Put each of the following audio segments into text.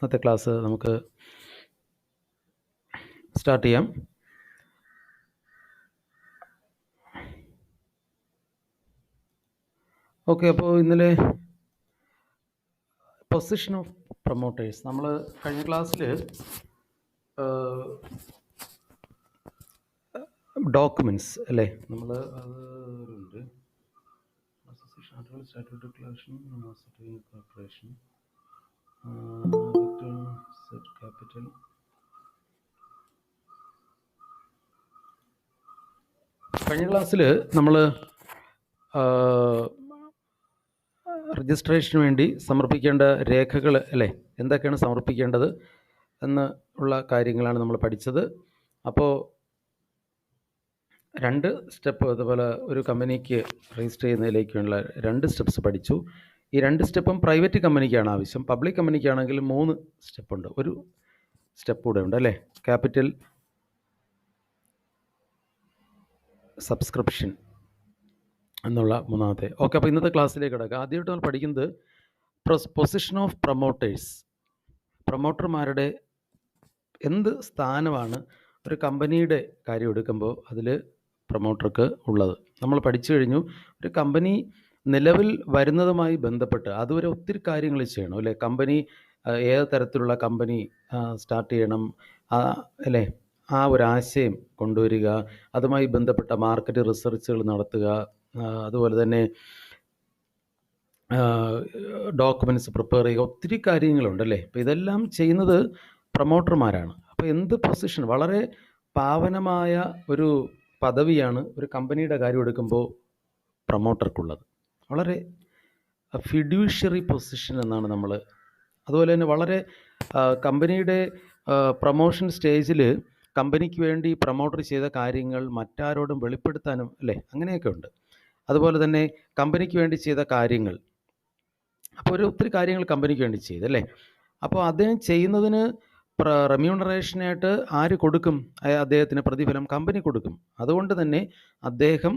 ഇന്നത്തെ ക്ലാസ് നമുക്ക് സ്റ്റാർട്ട് ചെയ്യാം. ഓക്കെ, അപ്പോൾ ഇന്നലെ പൊസിഷൻ ഓഫ് പ്രൊമോട്ടേഴ്സ് നമ്മൾ കഴിഞ്ഞ ക്ലാസ്സിൽ ഡോക്യുമെൻറ്റ്സ് അല്ലേ, നമ്മൾ അതുണ്ട് കോർപ്പറേഷൻ ക്യാപിറ്റൽ കഴിഞ്ഞ ക്ലാസ്സിൽ നമ്മൾ രജിസ്ട്രേഷന് വേണ്ടി സമർപ്പിക്കേണ്ട രേഖകൾ അല്ലേ, എന്തൊക്കെയാണ് സമർപ്പിക്കേണ്ടത് എന്ന് ഉള്ള കാര്യങ്ങളാണ് നമ്മൾ പഠിച്ചത്. അപ്പോൾ 2 സ്റ്റെപ്പ്, അതുപോലെ ഒരു കമ്പനിക്ക് രജിസ്റ്റർ ചെയ്യുന്നതിലേക്കുള്ള 2 സ്റ്റെപ്സ് പഠിച്ചു. ഈ 2 സ്റ്റെപ്പും പ്രൈവറ്റ് കമ്പനിക്കാണ് ആവശ്യം. പബ്ലിക് കമ്പനിക്കാണെങ്കിൽ 3 സ്റ്റെപ്പുണ്ട്, ഒരു സ്റ്റെപ്പ് കൂടെ ഉണ്ട് അല്ലേ, ക്യാപിറ്റൽ സബ്സ്ക്രിപ്ഷൻ എന്നുള്ള 3ാമത്തെ. ഓക്കെ, അപ്പോൾ ഇന്നത്തെ ക്ലാസ്സിലേക്ക് കിടക്കുക. ആദ്യമായിട്ട് നമ്മൾ പഠിക്കുന്നത് പൊസിഷൻ ഓഫ് പ്രൊമോട്ടേഴ്സ്. പ്രൊമോട്ടർമാരുടെ എന്ത് സ്ഥാനമാണ് ഒരു കമ്പനിയുടെ കാര്യം എടുക്കുമ്പോൾ അതിൽ പ്രൊമോട്ടർക്ക് ഉള്ളത് നമ്മൾ പഠിച്ചു കഴിഞ്ഞു. ഒരു കമ്പനി നിലവിൽ വരുന്നതുമായി ബന്ധപ്പെട്ട് അതുവരെ ഒത്തിരി കാര്യങ്ങൾ ചെയ്യണം അല്ലേ. കമ്പനി ഏത് തരത്തിലുള്ള കമ്പനി സ്റ്റാർട്ട് ചെയ്യണം അല്ലേ, ആ ഒരു ആശയം കൊണ്ടുവരിക, അതുമായി ബന്ധപ്പെട്ട മാർക്കറ്റ് റിസർച്ചുകൾ നടത്തുക, അതുപോലെ തന്നെ ഡോക്യുമെൻറ്റ്സ് പ്രിപ്പയർ ചെയ്യുക, ഒത്തിരി കാര്യങ്ങളുണ്ടല്ലേ. അപ്പോൾ ഇതെല്ലാം ചെയ്യുന്നത് പ്രൊമോട്ടർമാരാണ്. അപ്പോൾ എന്ത് പൊസിഷൻ, വളരെ പാവനമായ ഒരു പദവിയാണ് ഒരു കമ്പനിയുടെ കാര്യം എടുക്കുമ്പോൾ പ്രൊമോട്ടർക്കുള്ളത്. വളരെ ഫിഡ്യൂഷ്യറി പൊസിഷൻ എന്നാണ് നമ്മൾ. അതുപോലെ തന്നെ വളരെ കമ്പനിയുടെ പ്രൊമോഷൻ സ്റ്റേജിൽ കമ്പനിക്ക് വേണ്ടി പ്രൊമോട്ടർ ചെയ്ത കാര്യങ്ങൾ മറ്റാരോടും വെളിപ്പെടുത്താനും അല്ലേ, അങ്ങനെയൊക്കെ ഉണ്ട്. അതുപോലെ തന്നെ കമ്പനിക്ക് വേണ്ടി ചെയ്ത കാര്യങ്ങൾ, അപ്പോൾ ഒരു ഒത്തിരി കാര്യങ്ങൾ കമ്പനിക്ക് വേണ്ടി ചെയ്തല്ലേ. അപ്പോൾ അദ്ദേഹം ചെയ്യുന്നതിന് റെമ്യൂണറേഷനായിട്ട് ആര് കൊടുക്കും? അദ്ദേഹത്തിന് പ്രതിഫലം കമ്പനി കൊടുക്കും. അതുകൊണ്ട് തന്നെ അദ്ദേഹം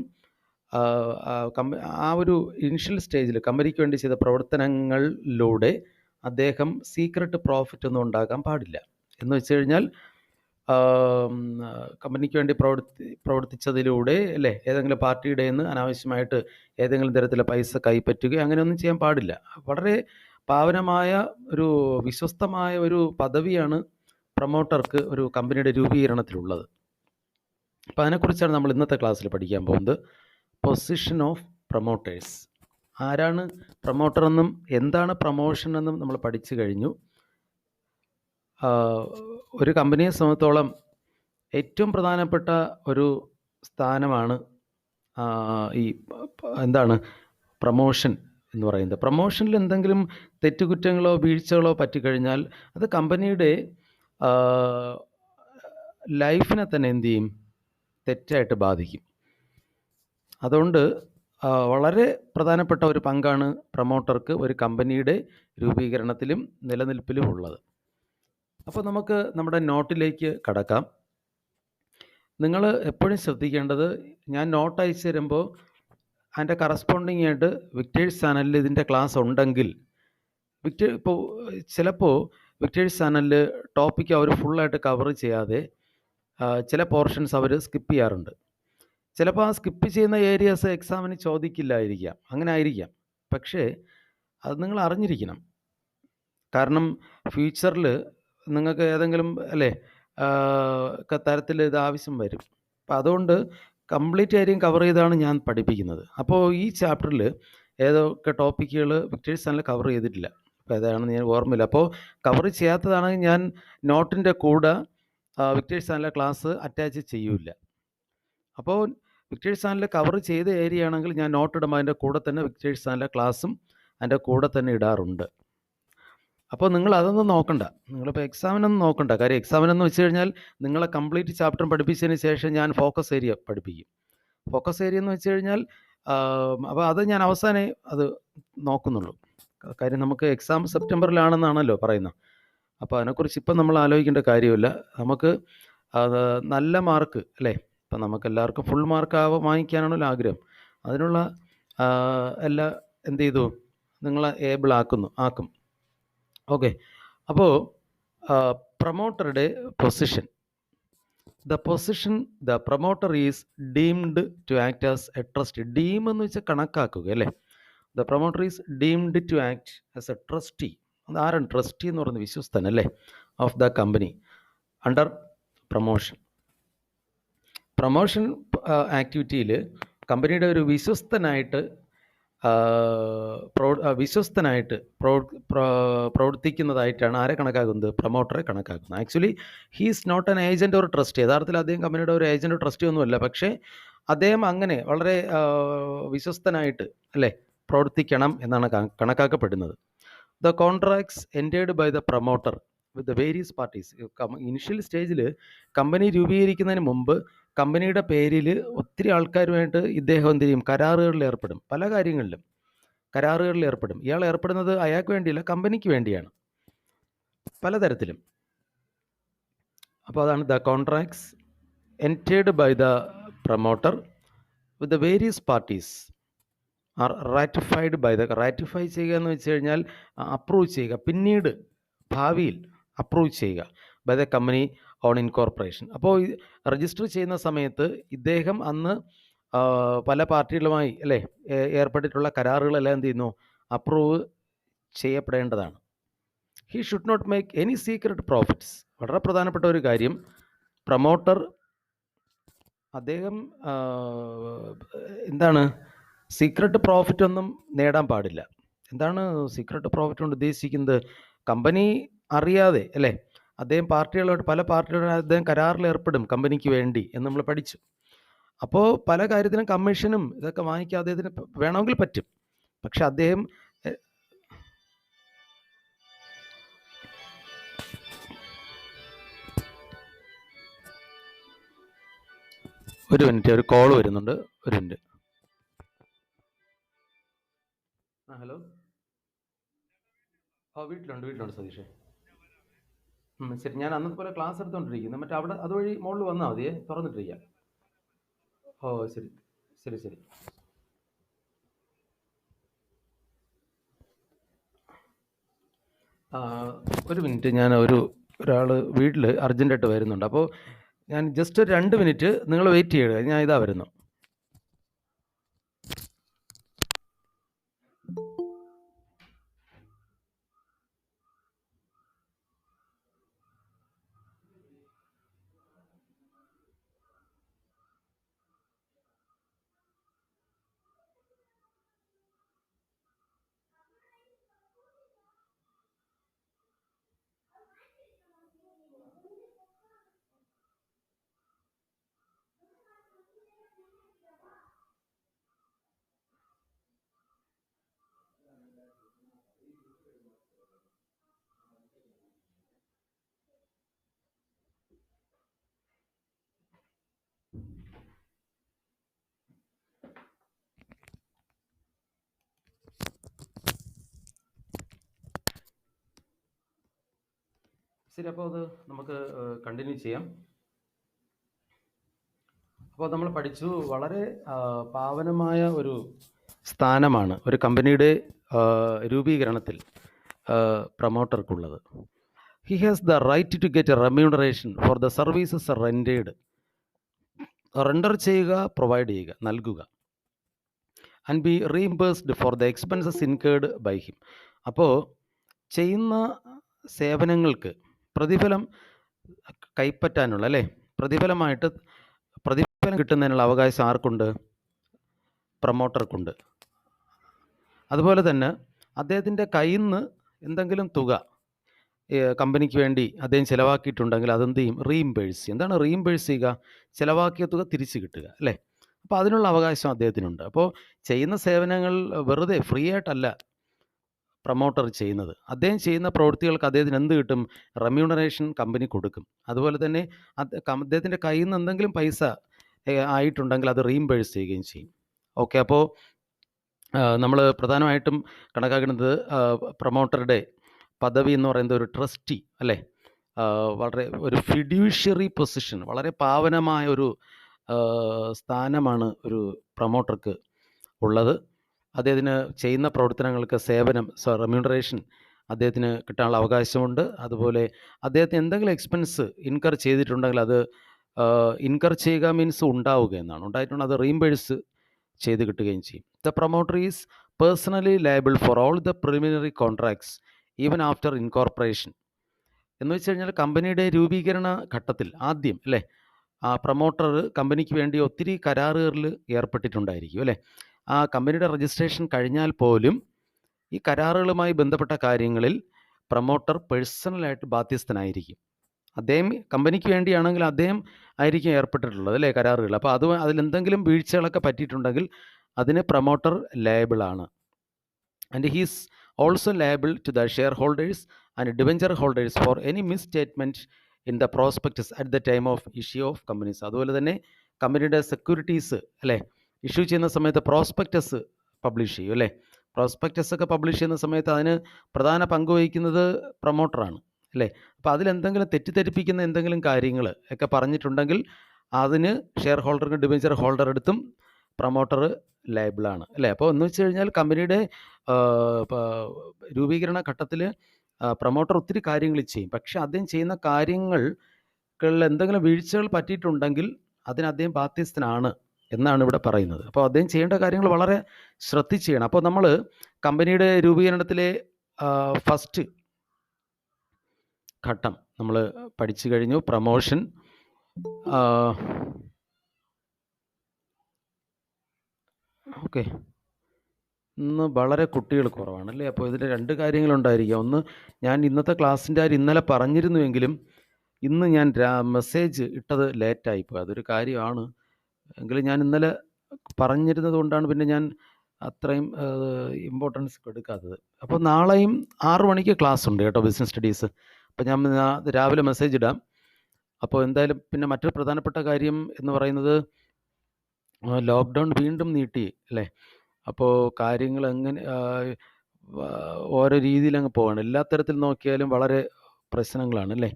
ആ ഒരു ഇനിഷ്യൽ സ്റ്റേജിൽ കമ്പനിക്ക് വേണ്ടി ചെയ്ത പ്രവർത്തനങ്ങളിലൂടെ അദ്ദേഹം സീക്രട്ട് പ്രോഫിറ്റ് ഒന്നും ഉണ്ടാക്കാൻ പാടില്ല. എന്ന് വെച്ച് കഴിഞ്ഞാൽ കമ്പനിക്ക് വേണ്ടി പ്രവർത്തിച്ചതിലൂടെ അല്ലേ, ഏതെങ്കിലും പാർട്ടിയുടെ നിന്ന് അനാവശ്യമായിട്ട് ഏതെങ്കിലും തരത്തിലുള്ള പൈസ കൈപ്പറ്റുകയോ അങ്ങനെയൊന്നും ചെയ്യാൻ പാടില്ല. വളരെ പാവനമായ ഒരു വിശ്വസ്തമായ ഒരു പദവിയാണ് പ്രൊമോട്ടർക്ക് ഒരു കമ്പനിയുടെ രൂപീകരണത്തിലുള്ളത്. അപ്പോൾ അതിനെക്കുറിച്ചാണ് നമ്മൾ ഇന്നത്തെ ക്ലാസ്സിൽ പഠിക്കാൻ പോകുന്നത്. Position of promoters. ആരാണ് പ്രൊമോട്ടർ എന്നും എന്താണ് പ്രൊമോഷൻ എന്നും നമ്മൾ പഠിച്ചു കഴിഞ്ഞു. ഒരു കമ്പനിയെ സംബന്ധിച്ചോളം ഏറ്റവും പ്രധാനപ്പെട്ട ഒരു സ്ഥാനമാണ് ഈ എന്താണ് പ്രൊമോഷൻ എന്ന് പറയുന്നത്. പ്രൊമോഷനിൽ എന്തെങ്കിലും തെറ്റുകുറ്റങ്ങളോ വീഴ്ചകളോ പറ്റിക്കഴിഞ്ഞാൽ അത് കമ്പനിയുടെ ലൈഫിനെ തന്നെ എന്തു ചെയ്യും, തെറ്റായിട്ട് ബാധിക്കും. അതുകൊണ്ട് വളരെ പ്രധാനപ്പെട്ട ഒരു പങ്കാണ് പ്രൊമോട്ടർക്ക് ഒരു കമ്പനിയുടെ രൂപീകരണത്തിലും നിലനിൽപ്പിലും ഉള്ളത്. അപ്പോൾ നമുക്ക് നമ്മുടെ നോട്ടിലേക്ക് കടക്കാം. നിങ്ങൾ എപ്പോഴും ശ്രദ്ധിക്കേണ്ടത്, ഞാൻ നോട്ട് അയച്ചു തരുമ്പോൾ അതിൻ്റെ കറസ്പോണ്ടിങ് ആയിട്ട് വിക്ടേഴ്സ് ചാനലിൽ ഇതിൻ്റെ ക്ലാസ് ഉണ്ടെങ്കിൽ ഇപ്പോൾ ചിലപ്പോൾ വിക്ടേഴ്സ് ചാനലിൽ ടോപ്പിക്ക് അവർ ഫുള്ളായിട്ട് കവർ ചെയ്യാതെ ചില പോർഷൻസ് അവർ സ്കിപ്പ് ചെയ്യാറുണ്ട്. ചിലപ്പോൾ ആ സ്കിപ്പ് ചെയ്യുന്ന ഏരിയാസ് എക്സാമിന് ചോദിക്കില്ലായിരിക്കാം, അങ്ങനെ ആയിരിക്കാം. പക്ഷേ അത് നിങ്ങൾ അറിഞ്ഞിരിക്കണം. കാരണം ഫ്യൂച്ചറിൽ നിങ്ങൾക്ക് ഏതെങ്കിലും അല്ലേ തരത്തിൽ ഇത് ആവശ്യം വരും. അപ്പം അതുകൊണ്ട് കംപ്ലീറ്റ് ഏരിയയും കവർ ചെയ്താണ് ഞാൻ പഠിപ്പിക്കുന്നത്. അപ്പോൾ ഈ ചാപ്റ്ററിൽ ഏതൊക്കെ ടോപ്പിക്കുകൾ വിക്ടേഴ്സ് ചാനൽ കവർ ചെയ്തിട്ടില്ല, അപ്പോൾ ഏതാണെന്ന് ഞാൻ ഓർമ്മയില്ല. അപ്പോൾ കവർ ചെയ്യാത്തതാണെങ്കിൽ ഞാൻ നോട്ടിൻ്റെ കൂടെ വിക്ടേഴ്സ് ചാനലിലെ ക്ലാസ് അറ്റാച്ച് ചെയ്യൂല. അപ്പോൾ വിക്ടേഴ്സ് ചാനൽ കവർ ചെയ്ത ഏരിയ ആണെങ്കിൽ ഞാൻ നോട്ട് ഇടുമ്പോൾ അതിൻ്റെ കൂടെ തന്നെ വിക്ടേഴ്സ് ചാനലിലെ ക്ലാസ്സും അതിൻ്റെ കൂടെ തന്നെ ഇടാറുണ്ട്. അപ്പോൾ നിങ്ങൾ അതൊന്നും നോക്കണ്ട, നിങ്ങളിപ്പോൾ എക്സാമിനൊന്നും നോക്കണ്ട. കാര്യം എക്സാമിനെന്ന് വെച്ച് കഴിഞ്ഞാൽ നിങ്ങളെ കംപ്ലീറ്റ് ചാപ്റ്റർ പഠിപ്പിച്ചതിന് ശേഷം ഞാൻ ഫോക്കസ് ഏരിയ പഠിപ്പിക്കും. ഫോക്കസ് ഏരിയ എന്ന് വെച്ച് കഴിഞ്ഞാൽ അപ്പോൾ അത് ഞാൻ അവസാനമേ അത് നോക്കുന്നുള്ളൂ. കാര്യം നമുക്ക് എക്സാം സെപ്റ്റംബറിലാണെന്നാണല്ലോ പറയുന്നത്. അപ്പോൾ അതിനെക്കുറിച്ച് ഇപ്പം നമ്മൾ ആലോചിക്കേണ്ട കാര്യമില്ല. നമുക്ക് നല്ല മാർക്ക് അല്ലേ, ഇപ്പം നമുക്ക് എല്ലാവർക്കും ഫുൾ മാർക്ക് വാങ്ങിക്കാനാണല്ലോ ആഗ്രഹം. അതിനുള്ള എന്ത് ചെയ്തു, നിങ്ങളെ ഏബിൾ ആക്കും. ഓക്കെ, അപ്പോൾ പ്രൊമോട്ടറുടെ position. The promoter is deemed to act as a trustee. Deem എന്ന് വെച്ചാൽ കണക്കാക്കുക അല്ലേ. The promoter is deemed to act as a trustee. അത് ആരാണ് ട്രസ്റ്റി എന്ന് പറയുന്നത്? വിശ്വസ്തൻ അല്ലേ, of the company under promotion. Promotion ആക്ടിവിറ്റിയിൽ കമ്പനിയുടെ ഒരു വിശ്വസ്തനായിട്ട് പ്രവർത്തിക്കുന്നതായിട്ടാണ് ആരെ കണക്കാക്കുന്നത്? പ്രൊമോട്ടറെ കണക്കാക്കുന്നത്. Actually he's not an agent or trustee. യഥാർത്ഥത്തിൽ അദ്ദേഹം കമ്പനിയുടെ ഒരു ഏജൻറ്റോ ട്രസ്റ്റി ഒന്നുമല്ല. പക്ഷേ അദ്ദേഹം അങ്ങനെ വളരെ വിശ്വസ്തനായിട്ട് അല്ലേ പ്രവർത്തിക്കണം എന്നാണ് കണക്കാക്കപ്പെടുന്നത്. The contracts entered by the promoter with the various parties. Initial സ്റ്റേജിൽ കമ്പനി രൂപീകരിക്കുന്നതിന് മുമ്പ് കമ്പനിയുടെ പേരിൽ ഒത്തിരി ആൾക്കാരുമായിട്ട് ഇദ്ദേഹം എന്ത് ചെയ്യും? കരാറുകളിൽ ഏർപ്പെടും. പല കാര്യങ്ങളിലും കരാറുകളിൽ ഏർപ്പെടും. ഇയാൾ ഏർപ്പെടുന്നത് അയാൾക്ക് വേണ്ടിയല്ല, കമ്പനിക്ക് വേണ്ടിയാണ് പലതരത്തിലും. അപ്പോൾ അതാണ് the contracts entered by the promoter with the various parties are ratified by the. Ratify ചെയ്യുക എന്ന് വെച്ച് കഴിഞ്ഞാൽ അപ്രൂവ് ചെയ്യുക, പിന്നീട് ഭാവിയിൽ അപ്രൂവ് ചെയ്യുക by the company on incorporation. അപ്പോൾ രജിസ്റ്റർ ചെയ്യുന്ന സമയത്ത് ഇദ്ദേഹം അന്ന് പല പാർട്ടികളുമായി അല്ലേ ഏർപ്പെട്ടിട്ടുള്ള കരാറുകളെല്ലാം എന്ത് ചെയ്യുന്നു? അപ്രൂവ് ചെയ്യപ്പെടേണ്ടതാണ്. He should not make any secret profits. വളരെ പ്രധാനപ്പെട്ട ഒരു കാര്യം, പ്രൊമോട്ടർ അദ്ദേഹം എന്താണ് സീക്രട്ട് പ്രോഫിറ്റ് ഒന്നും നേടാൻ പാടില്ല. എന്താണ് സീക്രട്ട് പ്രോഫിറ്റ് കൊണ്ട് ഉദ്ദേശിക്കുന്നത്? കമ്പനി അറിയാതെ അല്ലേ അദ്ദേഹം പല പാർട്ടികളോട് അദ്ദേഹം കരാറിൽ ഏർപ്പെടും കമ്പനിക്ക് വേണ്ടി എന്ന് നമ്മൾ പഠിച്ചു. അപ്പോൾ പല കാര്യത്തിനും കമ്മീഷനും ഇതൊക്കെ വാങ്ങിക്കാൻ അദ്ദേഹത്തിന് വേണമെങ്കിൽ പറ്റും. പക്ഷെ അദ്ദേഹം ഒരു മിനിറ്റ്, ഒരു കോൾ വരുന്നുണ്ട്, ഒരു മിനിറ്റ്. ഹലോ. വീട്ടിലുണ്ട് സതീഷേ. ശരി, ഞാൻ അന്നത്തെ പോലെ ക്ലാസ് എടുത്തോണ്ടിരിക്കുന്നു. മറ്റേ അവിടെ അതുവഴി മുകളിൽ വന്നാൽ മതിയേ, തുറന്നിട്ടിരിക്കാം. ഓ ശരി ശരി ശരി. ഒരു മിനിറ്റ്, ഞാൻ ഒരാൾ വീട്ടിൽ അർജൻറ്റായിട്ട് വരുന്നുണ്ട്. അപ്പോൾ ഞാൻ ജസ്റ്റ് ഒരു 2 മിനിറ്റ് നിങ്ങൾ വെയിറ്റ് ചെയ്യുക. ഞാൻ ഇതാ വരുന്നു. ശരി, അപ്പോൾ അത് നമുക്ക് കണ്ടിന്യൂ ചെയ്യാം. അപ്പോൾ നമ്മൾ പഠിച്ചു, വളരെ പാവനമായ ഒരു സ്ഥാനമാണ് ഒരു കമ്പനിയുടെ രൂപീകരണത്തിൽ പ്രൊമോട്ടർക്കുള്ളത്. He has the right to get a remuneration for the services rendered. Render ചെയ്യുക, പ്രൊവൈഡ് ചെയ്യുക, നൽകുക. And be reimbursed for the expenses incurred by him. അപ്പോൾ ചെയ്യുന്ന സേവനങ്ങൾക്ക് പ്രതിഫലം കൈപ്പറ്റാനുള്ള അല്ലേ പ്രതിഫലം കിട്ടുന്നതിനുള്ള അവകാശം ആർക്കുണ്ട്? പ്രൊമോട്ടർക്കുണ്ട്. അതുപോലെ തന്നെ അദ്ദേഹത്തിൻ്റെ കയ്യിൽ നിന്ന് എന്തെങ്കിലും തുക കമ്പനിക്ക് വേണ്ടി അദ്ദേഹം ചിലവാക്കിയിട്ടുണ്ടെങ്കിൽ അതെന്ത് ചെയ്യും? റീഇംബേഴ്സ്. എന്താണ് റീഇംബേഴ്സ് ചെയ്യുക? ചിലവാക്കിയ തുക തിരിച്ചു കിട്ടുക അല്ലേ. അപ്പോൾ അതിനുള്ള അവകാശം അദ്ദേഹത്തിനുണ്ട്. അപ്പോൾ ചെയ്യുന്ന സേവനങ്ങൾ വെറുതെ ഫ്രീ ആയിട്ടല്ല പ്രൊമോട്ടർ ചെയ്യുന്നത്. അദ്ദേഹം ചെയ്യുന്ന പ്രവൃത്തികൾക്ക് അദ്ദേഹത്തിന് എന്ത് കിട്ടും? റെമ്യൂണറേഷൻ കമ്പനി കൊടുക്കും. അതുപോലെ തന്നെ അദ്ദേഹത്തിൻ്റെ കയ്യിൽ നിന്ന് എന്തെങ്കിലും പൈസ ആയിട്ടുണ്ടെങ്കിൽ അത് റീഇംബേഴ്സ് ചെയ്യുകയും ചെയ്യും. ഓക്കെ, അപ്പോൾ നമ്മൾ പ്രധാനമായിട്ടും കണക്കാക്കുന്നത് പ്രൊമോട്ടറുടെ പദവി എന്ന് പറയുന്നത് ഒരു ട്രസ്റ്റി അല്ലേ, വളരെ ഒരു ഫിഡ്യൂഷ്യറി പൊസിഷൻ, വളരെ പാവനമായ ഒരു സ്ഥാനമാണ് ഒരു പ്രൊമോട്ടർക്ക് ഉള്ളത്. അദ്ദേഹത്തിന് ചെയ്യുന്ന പ്രവർത്തനങ്ങൾക്ക് റെമ്യൂണറേഷൻ അദ്ദേഹത്തിന് കിട്ടാനുള്ള അവകാശമുണ്ട്. അതുപോലെ അദ്ദേഹത്തിന് എന്തെങ്കിലും എക്സ്പെൻസ് ഇൻകർ ചെയ്തിട്ടുണ്ടെങ്കിൽ അത് ഇൻകർ ചെയ്യുക മീൻസ് ഉണ്ടാവുക എന്നാണ്. ഉണ്ടായിട്ടുണ്ടെങ്കിൽ അത് റീംബേഴ്സ് ചെയ്ത് കിട്ടുകയും ചെയ്യും. The promoter is personally liable for all the preliminary contracts even after incorporation. എന്ന് വെച്ച് കഴിഞ്ഞാൽ കമ്പനിയുടെ രൂപീകരണ ഘട്ടത്തിൽ ആദ്യം അല്ലേ, ആ പ്രൊമോട്ടർ കമ്പനിക്ക് വേണ്ടി ഒത്തിരി കരാറുകളിൽ ഏർപ്പെട്ടിട്ടുണ്ടായിരിക്കും അല്ലേ. ആ കമ്പനിയുടെ രജിസ്ട്രേഷൻ കഴിഞ്ഞാൽ പോലും ഈ കരാറുകളുമായി ബന്ധപ്പെട്ട കാര്യങ്ങളിൽ പ്രൊമോട്ടർ പേഴ്സണലായിട്ട് ബാധ്യസ്ഥനായിരിക്കും. അദ്ദേഹം കമ്പനിക്ക് വേണ്ടിയാണെങ്കിൽ അദ്ദേഹം ആയിരിക്കും ഏർപ്പെട്ടിട്ടുള്ളത് അല്ലേ കരാറുകൾ. അപ്പോൾ അതിലെന്തെങ്കിലും വീഴ്ചകളൊക്കെ പറ്റിയിട്ടുണ്ടെങ്കിൽ അതിന് പ്രൊമോട്ടർ ലയബിളാണ്. And he's also liable to the share holders and debenture holders for any misstatement in the prospectus at the time of issue of companies. അതുപോലെ തന്നെ കമ്പനിയുടെ സെക്യൂരിറ്റീസ് അല്ലേ ഇഷ്യൂ ചെയ്യുന്ന സമയത്ത് പ്രോസ്പെക്ടസ് പബ്ലിഷ് ചെയ്യും അല്ലേ. പ്രോസ്പെക്ടസ് ഒക്കെ പബ്ലിഷ് ചെയ്യുന്ന സമയത്ത് അതിന് പ്രധാന പങ്ക് വഹിക്കുന്നത് പ്രൊമോട്ടറാണ് അല്ലേ. അപ്പോൾ അതിലെന്തെങ്കിലും തെറ്റിദ്ധരിപ്പിക്കുന്ന എന്തെങ്കിലും കാര്യങ്ങൾ ഒക്കെ പറഞ്ഞിട്ടുണ്ടെങ്കിൽ അതിന് ഷെയർ ഹോൾഡർക്കും ഡിബഞ്ചർ ഹോൾഡർ എടുത്തും പ്രൊമോട്ടർ ലയബിളാണ് അല്ലേ. അപ്പോൾ എന്ന് വെച്ച് കഴിഞ്ഞാൽ കമ്പനിയുടെ രൂപീകരണ ഘട്ടത്തിൽ പ്രൊമോട്ടർ ഒത്തിരി കാര്യങ്ങൾ ചെയ്യും. പക്ഷേ അദ്ദേഹം ചെയ്യുന്ന കാര്യങ്ങളിൽ എന്തെങ്കിലും വീഴ്ചകൾ പറ്റിയിട്ടുണ്ടെങ്കിൽ അതിന് അദ്ദേഹം ബാധ്യസ്ഥനാണ് എന്നാണ് ഇവിടെ പറയുന്നത്. അപ്പോൾ അദ്ദേഹം ചെയ്യേണ്ട കാര്യങ്ങൾ വളരെ ശ്രദ്ധിച്ച് ചെയ്യണം. അപ്പോൾ നമ്മൾ കമ്പനിയുടെ രൂപീകരണത്തിലെ ഫസ്റ്റ് ഘട്ടം നമ്മൾ പഠിച്ചു കഴിഞ്ഞു. Promotion, okay. ഇന്ന് വളരെ കുട്ടികൾ കുറവാണ് അല്ലേ. അപ്പോൾ ഇതിൽ രണ്ട് കാര്യങ്ങളുണ്ടായിരിക്കാം. ഒന്ന്, ഞാൻ ഇന്നത്തെ ക്ലാസ്സിൻ്റെ ഇന്നലെ പറഞ്ഞിരുന്നുവെങ്കിലും ഇന്ന് ഞാൻ മെസ്സേജ് ഇട്ടത് ലേറ്റായിപ്പോയി. അതൊരു കാര്യമാണ്. എങ്കിലും ഞാൻ ഇന്നലെ പറഞ്ഞിരുന്നത് കൊണ്ടാണ് പിന്നെ ഞാൻ അത്രയും ഇമ്പോർട്ടൻസ് എടുക്കാത്തത്. അപ്പോൾ നാളെയും 6 മണിക്ക് ക്ലാസ് ഉണ്ട് കേട്ടോ, ബിസിനസ് സ്റ്റഡീസ്. അപ്പോൾ ഞാൻ രാവിലെ മെസ്സേജ് ഇടാം. അപ്പോൾ എന്തായാലും പിന്നെ മറ്റൊരു പ്രധാനപ്പെട്ട കാര്യം എന്ന് പറയുന്നത് ലോക്ക്ഡൗൺ വീണ്ടും നീട്ടി അല്ലേ. അപ്പോൾ കാര്യങ്ങൾ എങ്ങനെ ഓരോ രീതിയിൽ അങ്ങ് പോവാണ്. എല്ലാ തരത്തിൽ നോക്കിയാലും വളരെ പ്രശ്നങ്ങളാണ് അല്ലേ.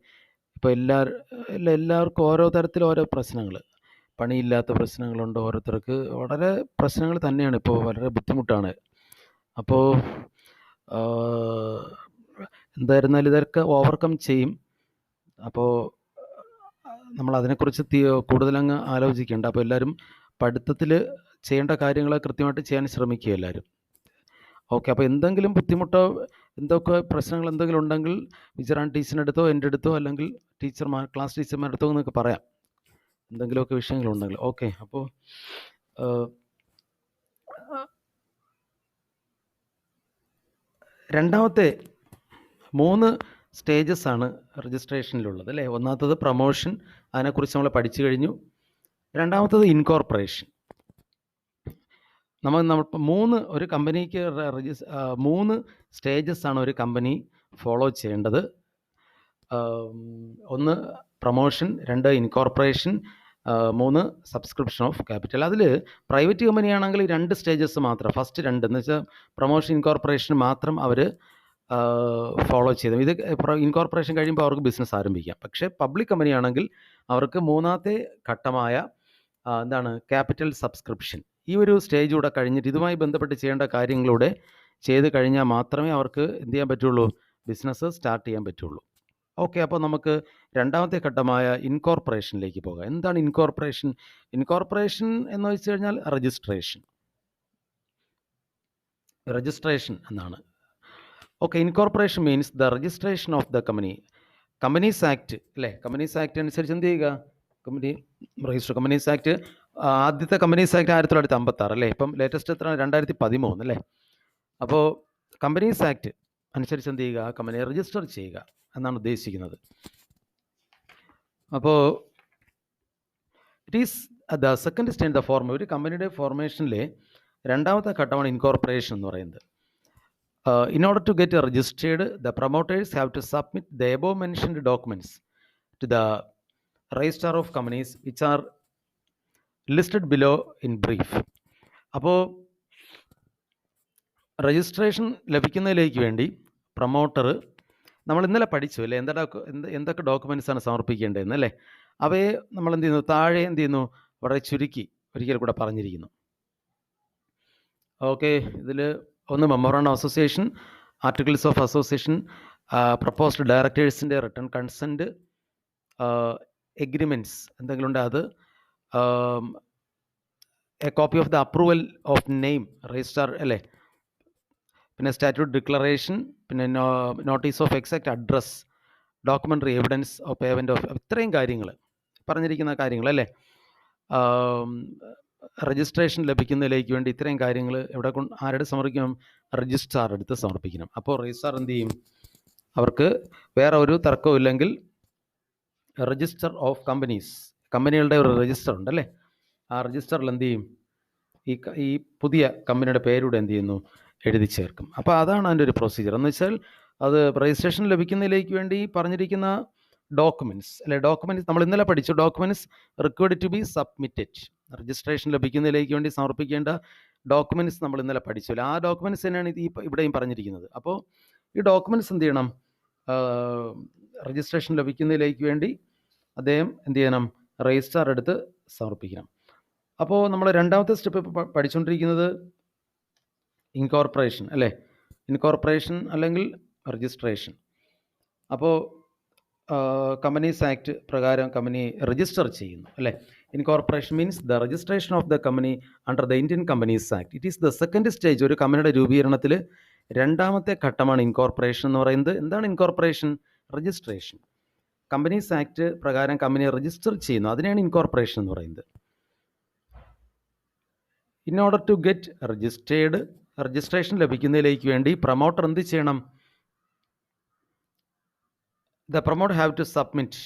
ഇപ്പോൾ എല്ലാവർക്കും ഓരോ തരത്തിൽ ഓരോ പ്രശ്നങ്ങൾ, പണിയില്ലാത്ത പ്രശ്നങ്ങളുണ്ട് ഓരോരുത്തർക്ക്. വളരെ പ്രശ്നങ്ങൾ തന്നെയാണ് ഇപ്പോൾ, വളരെ ബുദ്ധിമുട്ടാണ്. അപ്പോൾ എന്തായിരുന്നാലും ഇതൊക്കെ ഓവർകം ചെയ്യും. അപ്പോൾ നമ്മൾ അതിനെക്കുറിച്ച് കൂടുതലങ്ങ് ആലോചിക്കേണ്ട. അപ്പോൾ എല്ലാവരും പഠിത്തത്തിൽ ചെയ്യേണ്ട കാര്യങ്ങൾ കൃത്യമായിട്ട് ചെയ്യാൻ ശ്രമിക്കുക എല്ലാവരും. ഓക്കെ. അപ്പോൾ എന്തെങ്കിലും ബുദ്ധിമുട്ടോ എന്തൊക്കെ പ്രശ്നങ്ങൾ എന്തെങ്കിലും ഉണ്ടെങ്കിൽ വിജറാൻ ടീച്ചറിൻ്റെ അടുത്തോ എൻ്റെ അടുത്തോ അല്ലെങ്കിൽ ക്ലാസ് ടീച്ചർമാരുടെ അടുത്തോ എന്നൊക്കെ പറയാം, എന്തെങ്കിലുമൊക്കെ വിഷയങ്ങളുണ്ടെങ്കിൽ. ഓക്കെ. അപ്പോൾ രണ്ടാമത്തെ 3 സ്റ്റേജസ് ആണ് രജിസ്ട്രേഷനിലുള്ളത് അല്ലേ. ഒന്നാമത്തത് പ്രൊമോഷൻ, അതിനെക്കുറിച്ച് നമ്മൾ പഠിച്ചു കഴിഞ്ഞു. രണ്ടാമത്തത് ഇൻകോർപ്പറേഷൻ. നമ്മൾ 3 ഒരു കമ്പനിക്ക് 3 സ്റ്റേജസ് ആണ് ഒരു കമ്പനി ഫോളോ ചെയ്യേണ്ടത്. 1 promotion, 2 incorporation, 3 subscription of capital. അതിൽ പ്രൈവറ്റ് കമ്പനിയാണെങ്കിൽ 2 സ്റ്റേജസ് മാത്രം, ഫസ്റ്റ് 2 എന്ന് വെച്ചാൽ പ്രൊമോഷൻ ഇൻകോർപ്പറേഷൻ മാത്രം അവർ ഫോളോ ചെയ്തു. ഇത് ഇൻകോർപ്പറേഷൻ കഴിയുമ്പോൾ അവർക്ക് ബിസിനസ് ആരംഭിക്കാം. പക്ഷേ പബ്ലിക് കമ്പനിയാണെങ്കിൽ അവർക്ക് 3ാമത്തെ ഘട്ടമായ എന്താണ് ക്യാപിറ്റൽ സബ്സ്ക്രിപ്ഷൻ, ഈ ഒരു സ്റ്റേജ് കൂടെ കഴിഞ്ഞിട്ട് ഇതുമായി ബന്ധപ്പെട്ട് ചെയ്യേണ്ട കാര്യങ്ങളിലൂടെ ചെയ്ത് കഴിഞ്ഞാൽ മാത്രമേ അവർക്ക് എന്ത് ചെയ്യാൻ പറ്റുള്ളൂ, ബിസിനസ് സ്റ്റാർട്ട് ചെയ്യാൻ പറ്റുള്ളൂ. ഓക്കെ. അപ്പോൾ നമുക്ക് രണ്ടാമത്തെ ഘട്ടമായ ഇൻകോർപ്പറേഷനിലേക്ക് പോകാം. എന്താണ് ഇൻകോർപ്പറേഷൻ? ഇൻകോർപ്പറേഷൻ എന്ന് വെച്ച് കഴിഞ്ഞാൽ രജിസ്ട്രേഷൻ എന്നാണ്. Okay. Incorporation means the registration of the company. Companies act അല്ലേ, കമ്പനീസ് ആക്ട് അനുസരിച്ച് എന്ത് ചെയ്യുക, കമ്പനീസ് ആക്ട്, ആദ്യത്തെ കമ്പനീസ് ആക്ട് 1956 അല്ലേ. ഇപ്പം ലേറ്റസ്റ്റ് എത്ര, 2013 അല്ലേ. അപ്പോൾ കമ്പനീസ് ആക്ട് അനുസരിച്ച് എന്ത് ചെയ്യുക, കമ്പനിയെ രജിസ്റ്റർ ചെയ്യുക എന്നാണ് ഉദ്ദേശിക്കുന്നത്. അപ്പോൾ it is the second stage the former. ഒരു കമ്പനിയുടെ ഫോർമേഷനിലെ രണ്ടാമത്തെ ഘട്ടമാണ് ഇൻകോർപ്പറേഷൻ എന്ന് പറയുന്നത്. In order to get registered, the promoters have to submit the above mentioned documents to the registrar of companies which are listed below in brief. അപ്പോൾ registration ലഭിക്കുന്നതിലേക്ക് വേണ്ടി promoter, നമ്മൾ ഇന്നലെ പഠിച്ചു അല്ലേ, എന്തൊക്കെ ഡോക്യുമെൻറ്റ്സാണ് സമർപ്പിക്കേണ്ടതെന്ന് അല്ലേ. അവയെ നമ്മൾ എന്ത് ചെയ്യുന്നു, താഴെ എന്ത് ചെയ്യുന്നു, വളരെ ചുരുക്കി ഒരിക്കൽ കൂടെ പറഞ്ഞിരിക്കുന്നു. ഓക്കെ. ഇതിൽ ഒന്ന് memorandum of association, articles of association, proposed ഡയറക്ടേഴ്സിൻ്റെ റിട്ടേൺ കൺസെൻറ്റ്, എഗ്രിമെൻറ്റ്സ് എന്തെങ്കിലും ഉണ്ട് അത്, a copy of the approval of name registrar അല്ലേ, പിന്നെ സ്റ്റാറ്റ്യൂട്ട് ഡിക്ലറേഷൻ, പിന്നെ notice of exact address, documentary evidence of payment of, ഇത്രയും കാര്യങ്ങൾ പറഞ്ഞിരിക്കുന്ന കാര്യങ്ങൾ അല്ലേ. രജിസ്ട്രേഷൻ ലഭിക്കുന്നതിലേക്ക് വേണ്ടി ഇത്രയും കാര്യങ്ങൾ എവിടെ ആരുടെ സമർപ്പിക്കണം? രജിസ്ട്രാർ എടുത്ത് സമർപ്പിക്കണം. അപ്പോൾ രജിസ്ട്രാർ എന്ത് ചെയ്യും? അവർക്ക് വേറെ ഒരു തർക്കവും ഇല്ലെങ്കിൽ രജിസ്റ്റർ ഓഫ് കമ്പനീസ്, കമ്പനികളുടെ ഒരു രജിസ്റ്റർ ഉണ്ടല്ലേ, ആ രജിസ്റ്ററിൽ എന്ത് ചെയ്യും? ഈ പുതിയ കമ്പനിയുടെ പേരൂടെ എന്ത് ചെയ്യുന്നു? എഴുതി ചേർക്കും. അപ്പോൾ അതാണ് അതിൻ്റെ ഒരു പ്രൊസീജിയർ. എന്ന് വെച്ചാൽ അത് രജിസ്ട്രേഷൻ ലഭിക്കുന്നതിലേക്ക് വേണ്ടി പറഞ്ഞിരിക്കുന്ന ഡോക്യുമെൻറ്റ്സ് അല്ലെ, ഡോക്യുമെൻറ്റ്സ് നമ്മൾ ഇന്നലെ പഠിച്ചു. Documents required to be submitted, registration ലഭിക്കുന്നതിലേക്ക് വേണ്ടി സമർപ്പിക്കേണ്ട ഡോക്യുമെൻറ്റ്സ് നമ്മൾ ഇന്നലെ പഠിച്ചില്ല. ആ ഡോക്യുമെൻറ്റ്സ് തന്നെയാണ് ഇവിടെയും പറഞ്ഞിരിക്കുന്നത്. അപ്പോൾ ഈ ഡോക്യുമെൻറ്റ്സ് എന്ത് ചെയ്യണം? രജിസ്ട്രേഷൻ ലഭിക്കുന്നതിലേക്ക് വേണ്ടി അദ്ദേഹം എന്ത് ചെയ്യണം? രജിസ്ട്രാർ എടുത്ത് സമർപ്പിക്കണം. അപ്പോൾ നമ്മൾ രണ്ടാമത്തെ സ്റ്റെപ്പ് പഠിച്ചുകൊണ്ടിരിക്കുന്നത് ഇൻകോർപ്പറേഷൻ അല്ലേ, ഇൻകോർപ്പറേഷൻ അല്ലെങ്കിൽ രജിസ്ട്രേഷൻ. അപ്പോൾ കമ്പനീസ് ആക്ട് പ്രകാരം കമ്പനി രജിസ്റ്റർ ചെയ്യുന്നു അല്ലേ. Incorporation means the registration of the company under the Indian companies act. It is the second stage. ഒരു കമ്പനിയുടെ രൂപീകരണത്തിൽ രണ്ടാമത്തെ ഘട്ടമാണ് ഇൻകോർപ്പറേഷൻ എന്ന് പറയുന്നത്. എന്താണ് ഇൻകോർപ്പറേഷൻ? രജിസ്ട്രേഷൻ. കമ്പനീസ് ആക്ട് പ്രകാരം കമ്പനിയെ രജിസ്റ്റർ ചെയ്യുന്നു, അതിനെയാണ് ഇൻകോർപ്പറേഷൻ എന്ന് പറയുന്നത്. In order to get registered, registration ലഭിക്കുന്നതിലേക്ക് വേണ്ടി പ്രൊമോട്ടർ എന്ത് ചെയ്യണം? The promoter have to submit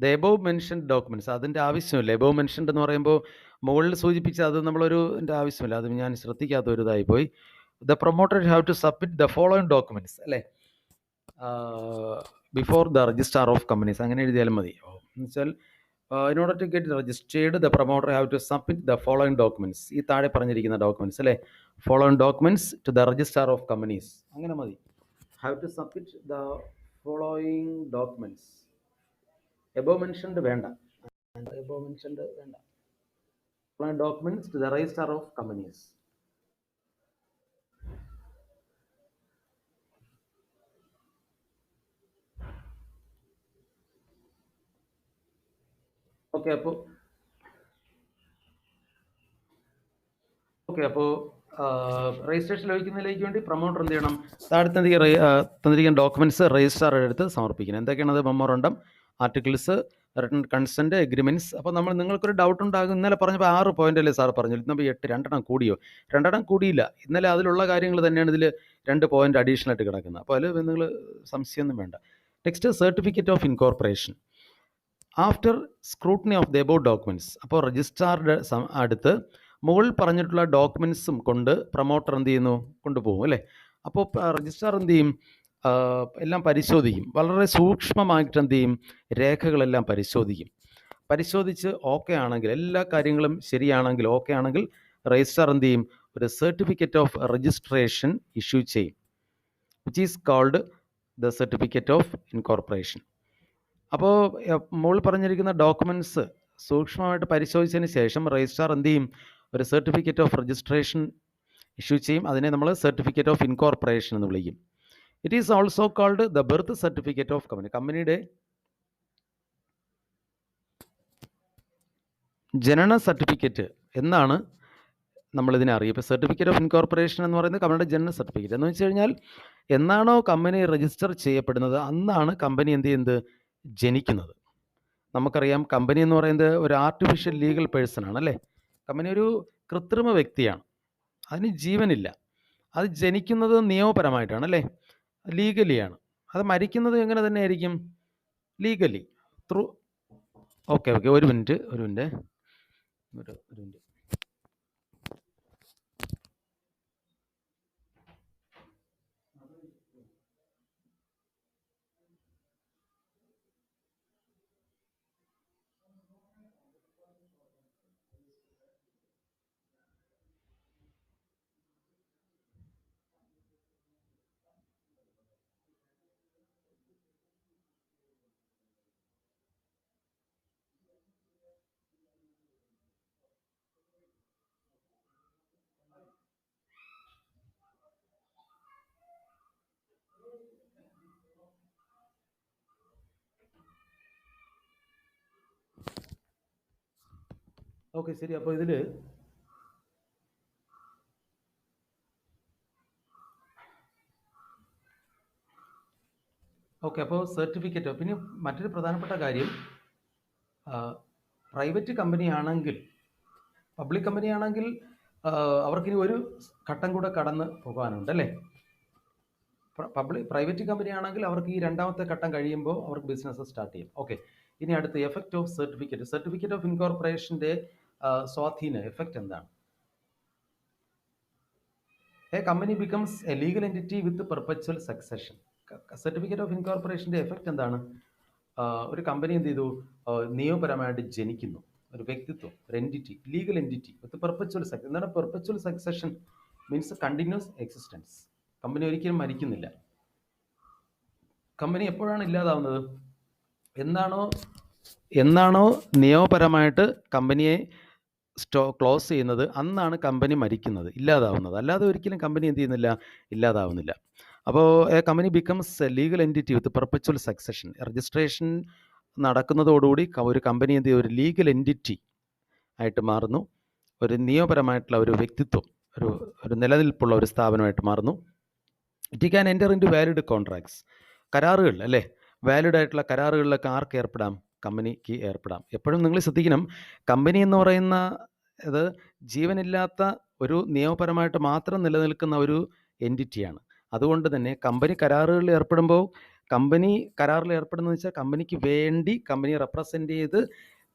the above mentioned documents. അതിൻ്റെ ആവശ്യമില്ല. എബോവ് മെൻഷൻഡ് എന്ന് പറയുമ്പോൾ മുകളിൽ സൂചിപ്പിച്ച അത് എൻ്റെ ആവശ്യമില്ല, അത് ഞാൻ ശ്രദ്ധിക്കാത്ത ഒരു ഇതായി പോയി. The promoter have to submit the following documents അല്ലേ, before the registrar of companies, അങ്ങനെ എഴുതിയാലും മതി. എന്ന് വെച്ചാൽ in order to get registered, the promoter have to submit the following documents. ഈ താഴെ പറഞ്ഞിരിക്കുന്ന ഡോക്യുമെൻറ്റ്സ് അല്ലേ, following documents to the registrar of companies, അങ്ങനെ മതി. have to submit the following documents. above mentioned വേണ്ട, above mentioned വേണ്ട. following documents to the registrar of companies. Okay. അപ്പോൾ registration ലഭിക്കുന്നതിലേക്ക് വേണ്ടി പ്രൊമോട്ടർ എന്ത് ചെയ്യണം? താഴെ തന്നിരിക്കുന്ന ഡോക്യുമെൻറ്റ്സ് രജിസ്ട്രാറുടെ അടുത്ത് സമർപ്പിക്കണം. എന്തൊക്കെയാണ് അത്? Memorandum, articles, written consent, agreements. അപ്പോൾ നിങ്ങൾക്കൊരു ഡൗട്ട് ഉണ്ടാകും. ഇന്നലെ പറഞ്ഞപ്പോൾ 6 പോയിൻ്റ് അല്ലേ സാർ പറഞ്ഞു, ഇന്നിപ്പോൾ 8, 2 കൂടിയോ? 2 കൂടിയില്ല. ഇന്നലെ അതിലുള്ള കാര്യങ്ങൾ തന്നെയാണ് ഇതിൽ 2 പോയിൻ്റ് അഡീഷണൽ ആയിട്ട് കിടക്കുന്നത്. അപ്പോൾ അതിൽ നിങ്ങൾ സംശയമൊന്നും വേണ്ട. Next, certificate of incorporation. After scrutiny of the above documents. അപ്പോൾ രജിസ്ട്രാറുടെ അടുത്ത് മുകളിൽ പറഞ്ഞിട്ടുള്ള ഡോക്യുമെൻറ്റ്സും കൊണ്ട് പ്രൊമോട്ടർ എന്ത് ചെയ്യുന്നു? കൊണ്ടുപോകും അല്ലേ. അപ്പോൾ രജിസ്ട്രാർ എന്ത് ചെയ്യും? എല്ലാം പരിശോധിക്കും. വളരെ സൂക്ഷ്മമായിട്ട് എന്ത് ചെയ്യും? രേഖകളെല്ലാം പരിശോധിച്ച് ഓക്കെ ആണെങ്കിൽ, എല്ലാ കാര്യങ്ങളും ശരിയാണെങ്കിൽ, ഓക്കെ ആണെങ്കിൽ രജിസ്ട്രാർ എന്ത് ചെയ്യും? ഒരു സർട്ടിഫിക്കറ്റ് ഓഫ് രജിസ്ട്രേഷൻ ഇഷ്യൂ ചെയ്യും, which is called the certificate of incorporation. അപ്പോൾ മുകളിൽ പറഞ്ഞിരിക്കുന്ന ഡോക്യുമെൻറ്റ്സ് സൂക്ഷ്മമായിട്ട് പരിശോധിച്ചതിന് ശേഷം രജിസ്ട്രാർ എന്ത് ചെയ്യും? ഒരു സർട്ടിഫിക്കറ്റ് ഓഫ് രജിസ്ട്രേഷൻ ഇഷ്യൂ ചെയ്യും. അതിനെ നമ്മൾ സർട്ടിഫിക്കറ്റ് ഓഫ് ഇൻകോർപ്പറേഷൻ എന്ന് വിളിക്കും. It is also called the birth certificate of company. കമ്പനിയുടെ ജനന സർട്ടിഫിക്കറ്റ് എന്നാണ് നമ്മളിതിനെ അറിയുക. ഇപ്പോൾ സർട്ടിഫിക്കറ്റ് ഓഫ് ഇൻകോർപ്പറേഷൻ എന്ന് പറയുന്നത് കമ്പനിയുടെ ജനന സർട്ടിഫിക്കറ്റ്. എന്ന് വെച്ച് കഴിഞ്ഞാൽ എന്നാണോ കമ്പനി രജിസ്റ്റർ ചെയ്യപ്പെടുന്നത് അന്നാണ് കമ്പനി എന്ത് ചെയ്യുന്നത്? ജനിക്കുന്നത്. നമുക്കറിയാം, കമ്പനി എന്ന് പറയുന്നത് ഒരു ആർട്ടിഫിഷ്യൽ ലീഗൽ പേഴ്സൺ ആണ് അല്ലേ. കമ്പനി ഒരു കൃത്രിമ വ്യക്തിയാണ്, അതിന് ജീവനില്ല. അത് ജനിക്കുന്നത് നിയമപരമായിട്ടാണ് അല്ലേ, ലീഗലിയാണ്. അത് മരിക്കുന്നത് എങ്ങനെ തന്നെ ആയിരിക്കും? Legally through. ഓക്കെ, ഒരു മിനിറ്റ്. ഓക്കെ, ശരി. അപ്പോൾ ഇതിൽ ഓക്കെ, അപ്പോൾ സർട്ടിഫിക്കറ്റ്. പിന്നെ മറ്റൊരു പ്രധാനപ്പെട്ട കാര്യം, പ്രൈവറ്റ് കമ്പനി ആണെങ്കിൽ, പബ്ലിക് കമ്പനി ആണെങ്കിൽ അവർക്കിനി ഒരു ഘട്ടം കൂടെ കടന്ന് പോകാനുണ്ട് അല്ലേ. പ്രൈവറ്റ് കമ്പനി ആണെങ്കിൽ അവർക്ക് ഈ രണ്ടാമത്തെ ഘട്ടം കഴിയുമ്പോൾ അവർക്ക് ബിസിനസ് സ്റ്റാർട്ട് ചെയ്യും. ഓക്കെ, ഇനി അടുത്ത് effect of certificate. Certificate of ഇൻകോർപ്പറേഷൻ്റെ സ്വാധീന എഫക്റ്റ് എന്താണ്? A company becomes a legal entity with perpetual succession. Certificate of ഇൻകോർപ്പറേഷൻ്റെ എഫക്റ്റ് എന്താണ്? ഒരു കമ്പനി എന്ത് ചെയ്തു? നിയമപരമായിട്ട് ജനിക്കുന്നു, ഒരു വ്യക്തിത്വം, ഒരു entity, legal entity with perpetual succession. എന്താണ് perpetual succession? Means continuous existence. Company ഒരിക്കലും മരിക്കുന്നില്ല. കമ്പനി എപ്പോഴാണ് ഇല്ലാതാവുന്നത്? എന്നാണോ നിയമപരമായിട്ട് കമ്പനിയെ ക്ലോസ് ചെയ്യുന്നത്, അന്നാണ് കമ്പനി മരിക്കുന്നത്, ഇല്ലാതാവുന്നത്. അല്ലാതെ ഒരിക്കലും കമ്പനി എന്ത് ചെയ്യുന്നില്ല? ഇല്ലാതാവുന്നില്ല. അപ്പോൾ company becomes legal entity with perpetual succession. Registration നടക്കുന്നതോടുകൂടി ഒരു കമ്പനി എന്ത് ചെയ്യും? ഒരു ലീഗൽ എൻറ്റിറ്റി ആയിട്ട് മാറുന്നു, ഒരു നിയമപരമായിട്ടുള്ള ഒരു വ്യക്തിത്വം, ഒരു നിലനിൽപ്പുള്ള ഒരു സ്ഥാപനമായിട്ട് മാറുന്നു. It can enter into valid contracts. കരാറുകൾ അല്ലേ, വാലിഡ് ആയിട്ടുള്ള കരാറുകളിലൊക്കെ ആർക്ക് ഏർപ്പെടാം? കമ്പനിക്ക് ഏർപ്പെടാം. എപ്പോഴും നിങ്ങൾ ശ്രദ്ധിക്കണം, കമ്പനി എന്ന് പറയുന്ന ഇത് ജീവനില്ലാത്ത ഒരു നിയമപരമായിട്ട് മാത്രം നിലനിൽക്കുന്ന ഒരു എൻറ്റിറ്റിയാണ്. അതുകൊണ്ട് തന്നെ കമ്പനി കരാറുകളിൽ ഏർപ്പെടുമ്പോൾ, കമ്പനി കരാറിൽ ഏർപ്പെടുന്നതെന്ന് വെച്ചാൽ കമ്പനിക്ക് വേണ്ടി, കമ്പനിയെ റെപ്രസെൻ്റ് ചെയ്ത്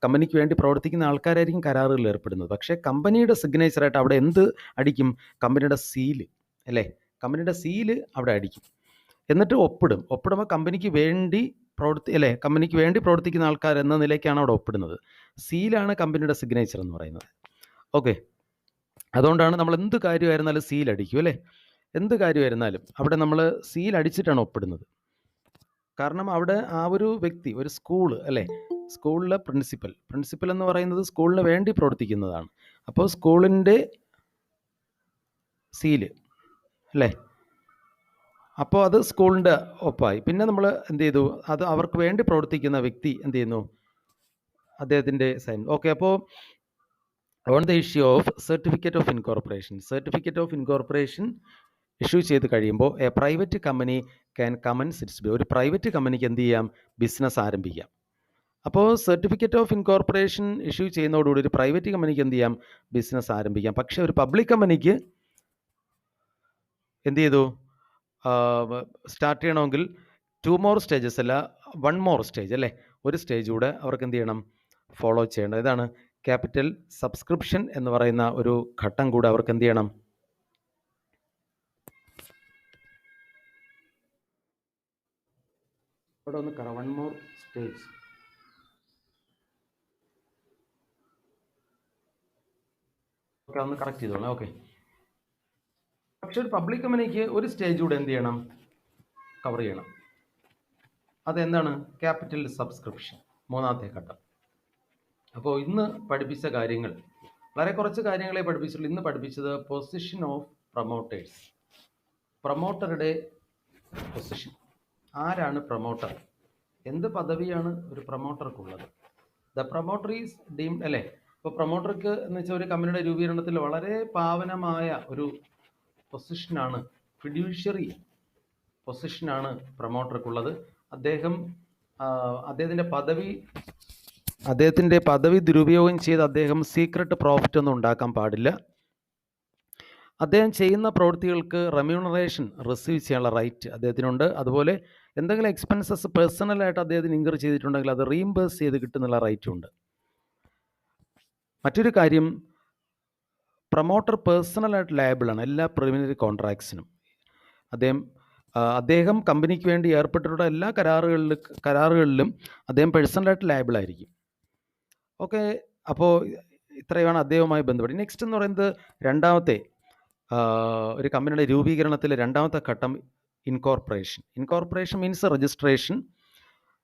കമ്പനിക്ക് വേണ്ടി പ്രവർത്തിക്കുന്ന ആൾക്കാരായിരിക്കും കരാറുകളിൽ ഏർപ്പെടുന്നത്. പക്ഷേ കമ്പനിയുടെ സിഗ്നേച്ചറായിട്ട് അവിടെ എന്ത് അടിക്കും? കമ്പനിയുടെ സീല് അല്ലേ, കമ്പനിയുടെ സീല് അവിടെ അടിക്കും. എന്നിട്ട് ഒപ്പിടുമ്പോൾ കമ്പനിക്ക് വേണ്ടി കമ്പനിക്ക് വേണ്ടി പ്രവർത്തിക്കുന്ന ആൾക്കാർ എന്ന നിലയ്ക്കാണ് അവിടെ ഒപ്പിടുന്നത്. സീലാണ് കമ്പനിയുടെ സിഗ്നേച്ചർ എന്ന് പറയുന്നത്. ഓക്കെ, അതുകൊണ്ടാണ് നമ്മൾ എന്ത് കാര്യമായിരുന്നാലും സീൽ അടിക്കും അല്ലേ. എന്ത് കാര്യമായിരുന്നാലും അവിടെ നമ്മൾ സീൽ അടിച്ചിട്ടാണ് ഒപ്പിടുന്നത്. കാരണം അവിടെ ആ ഒരു വ്യക്തി, ഒരു സ്കൂള് അല്ലേ, സ്കൂളിലെ പ്രിൻസിപ്പൽ എന്ന് പറയുന്നത് സ്കൂളിന് വേണ്ടി പ്രവർത്തിക്കുന്നതാണ്. അപ്പോൾ സ്കൂളിൻ്റെ സീല് അല്ലേ, അപ്പോൾ അത് സ്കൂളിൻ്റെ ഒപ്പായി. പിന്നെ നമ്മൾ എന്ത് ചെയ്തു? അത് അവർക്ക് വേണ്ടി പ്രവർത്തിക്കുന്ന വ്യക്തി എന്ത് ചെയ്യുന്നു? അദ്ദേഹത്തിൻ്റെ സൈൻ. ഓക്കെ, അപ്പോൾ on the issue of certificate of incorporation. Certificate of incorporation issue ചെയ്ത് കഴിയുമ്പോൾ A private company can comments it's. ഒരു പ്രൈവറ്റ് കമ്പനിക്ക് എന്ത് ചെയ്യാം? ബിസിനസ് ആരംഭിക്കാം. അപ്പോൾ സർട്ടിഫിക്കറ്റ് ഓഫ് ഇൻകോർപ്പറേഷൻ ഇഷ്യൂ ചെയ്യുന്നതോടുകൂടി ഒരു പ്രൈവറ്റ് കമ്പനിക്ക് എന്ത് ചെയ്യാം? ബിസിനസ് ആരംഭിക്കാം. പക്ഷേ ഒരു പബ്ലിക് കമ്പനിക്ക് എന്ത് ചെയ്തു? സ്റ്റാർട്ട് ചെയ്യണമെങ്കിൽ 2 more സ്റ്റേജസ് അല്ല, 1 more സ്റ്റേജ് അല്ലേ, ഒരു സ്റ്റേജ് കൂടെ അവർക്ക് എന്ത് ചെയ്യണം? ഫോളോ ചെയ്യേണ്ടത്. ഇതാണ് ക്യാപിറ്റൽ സബ്സ്ക്രിപ്ഷൻ എന്ന് പറയുന്ന ഒരു ഘട്ടം കൂടെ അവർക്ക് എന്ത് ചെയ്യണം? ഇവിടെ ഒന്ന് 1 more സ്റ്റേജ്. ഓക്കെ, ഒന്ന് കറക്റ്റ് ചെയ്തോളാം. ഓക്കെ, പക്ഷെ ഒരു പബ്ലിക് കമ്പനിക്ക് ഒരു സ്റ്റേജ് കൂടെ എന്ത് ചെയ്യണം? കവർ ചെയ്യണം. അതെന്താണ്? ക്യാപിറ്റൽ സബ്സ്ക്രിപ്ഷൻ, 3ാമത്തെ ഘട്ടം. അപ്പോൾ ഇന്ന് പഠിപ്പിച്ച കാര്യങ്ങൾ, വളരെ കുറച്ച് കാര്യങ്ങളെ പഠിപ്പിച്ചുള്ളൂ. ഇന്ന് പഠിപ്പിച്ചത് പൊസിഷൻ ഓഫ് പ്രൊമോട്ടേഴ്സ്. പ്രൊമോട്ടറുടെ പൊസിഷൻ. ആരാണ് പ്രൊമോട്ടർ? എന്ത് പദവിയാണ് ഒരു പ്രൊമോട്ടർക്കുള്ളത്? ദ പ്രൊമോട്ടർ ഈസ് ഡീംഡ് അല്ലേ. അപ്പോൾ പ്രൊമോട്ടർക്ക് എന്ന് വെച്ചാൽ ഒരു കമ്പനിയുടെ രൂപീകരണത്തിൽ വളരെ പാവനമായ ഒരു പൊസിഷനാണ്, ഫിഡ്യൂഷ്യറി പൊസിഷനാണ് പ്രൊമോട്ടർക്കുള്ളത്. അദ്ദേഹത്തിൻ്റെ പദവി ദുരുപയോഗം ചെയ്ത് അദ്ദേഹം സീക്രട്ട് പ്രോഫിറ്റ് ഒന്നും ഉണ്ടാക്കാൻ പാടില്ല. അദ്ദേഹം ചെയ്യുന്ന പ്രവൃത്തികൾക്ക് റെമ്യൂണറേഷൻ റിസീവ് ചെയ്യാനുള്ള റൈറ്റ് അദ്ദേഹത്തിനുണ്ട്. അതുപോലെ എന്തെങ്കിലും എക്സ്പെൻസസ് പേഴ്സണലായിട്ട് അദ്ദേഹത്തിന് ഇൻകർ ചെയ്തിട്ടുണ്ടെങ്കിൽ അത് റീഇംബേഴ്സ് ചെയ്ത് കിട്ടുന്നുള്ള റൈറ്റും ഉണ്ട്. മറ്റൊരു കാര്യം, പ്രൊമോട്ടർ പേഴ്സണലായിട്ട് ലയബിളാണ് എല്ലാ പ്രിലിമിനറി കോൺട്രാക്ട്സിനും. അദ്ദേഹം കമ്പനിക്ക് വേണ്ടി ഏർപ്പെട്ടിട്ടുള്ള എല്ലാ കരാറുകളിലും അദ്ദേഹം പേഴ്സണലായിട്ട് ലയബിളായിരിക്കും. ഓക്കെ, അപ്പോൾ ഇത്രയുമാണ് അദ്ദേഹവുമായി ബന്ധപ്പെട്ട്. നെക്സ്റ്റ് എന്ന് പറയുന്നത് രണ്ടാമത്തെ ഒരു കമ്പനിയുടെ രൂപീകരണത്തിലെ രണ്ടാമത്തെ ഘട്ടം ഇൻകോർപ്പറേഷൻ. Incorporation means registration.